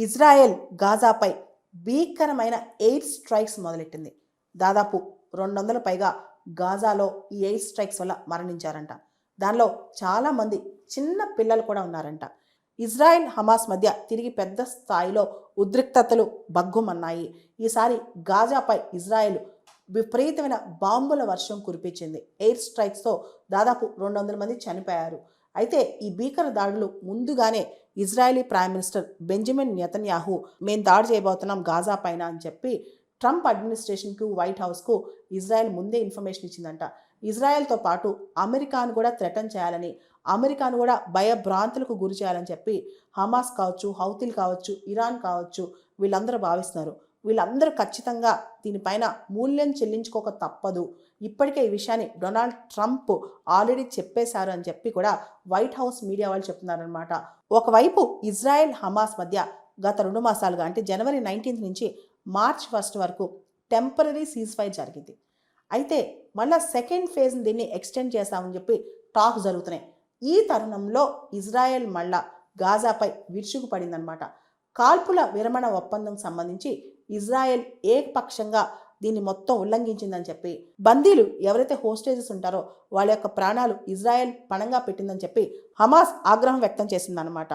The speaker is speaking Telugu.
ఇజ్రాయెల్ గాజాపై భీకరమైన ఎయిర్ స్ట్రైక్స్ మొదలెట్టింది. దాదాపు 200 పైగా గాజాలో ఈ ఎయిర్ స్ట్రైక్స్ వల్ల మరణించారంట. దానిలో చాలామంది చిన్న పిల్లలు కూడా ఉన్నారంట. ఇజ్రాయెల్ హమాస్ మధ్య తిరిగి పెద్ద స్థాయిలో ఉద్రిక్తతలు బగ్గుమన్నాయి. ఈసారి గాజాపై ఇజ్రాయెల్ విపరీతమైన బాంబుల వర్షం కురిపించింది. ఎయిర్ స్ట్రైక్స్తో దాదాపు 200 మంది చనిపోయారు. అయితే ఈ భీకర దాడులు ముందుగానే Israeli prime minister Benjamin Netanyahu మేము దాడి చేయబోతున్నాం గాజా పైన అని చెప్పి ట్రంప్ అడ్మినిస్ట్రేషన్కు వైట్ హౌస్కు ఇజ్రాయెల్ ముందే ఇన్ఫర్మేషన్ ఇచ్చిందంట. ఇజ్రాయెల్తో పాటు అమెరికాను కూడా థ్రెటన్ చేయాలని, అమెరికాను కూడా భయభ్రాంతులకు గురి చేయాలని చెప్పి హమాస్ కావచ్చు, హౌతీలు కావచ్చు, ఇరాన్ కావచ్చు వీళ్ళందరూ భావిస్తున్నారు. వీళ్ళందరూ ఖచ్చితంగా దీనిపైన మూల్యం చెల్లించుకోక తప్పదు. ఇప్పటికే ఈ విషయాన్ని డొనాల్డ్ ట్రంప్ ఆల్రెడీ చెప్పేశారు అని చెప్పి కూడా వైట్ హౌస్ మీడియా వాళ్ళు చెప్తున్నారనమాట. ఒకవైపు ఇజ్రాయెల్ హమాస్ మధ్య గత 2 మాసాలుగా అంటే జనవరి 19 నుంచి మార్చ్ 1 వరకు టెంపరరీ సీజ్ ఫైర్ జరిగింది. అయితే మళ్ళీ సెకండ్ ఫేజ్ దీన్ని ఎక్స్టెండ్ చేస్తామని చెప్పి టాక్ జరుగుతున్నాయి. ఈ తరుణంలో ఇజ్రాయెల్ మళ్ళా గాజాపై విరుచుకుపడిందనమాట. కాల్పుల విరమణ ఒప్పందం సంబంధించి ఇజ్రాయెల్ ఏకపక్షంగా దీన్ని మొత్తం ఉల్లంఘించిందని చెప్పి, బందీలు ఎవరైతే హోస్టేజెస్ ఉంటారో వాళ్ళ యొక్క ప్రాణాలు ఇజ్రాయెల్ పణంగా పెట్టిందని చెప్పి హమాస్ ఆగ్రహం వ్యక్తం చేసిందనమాట.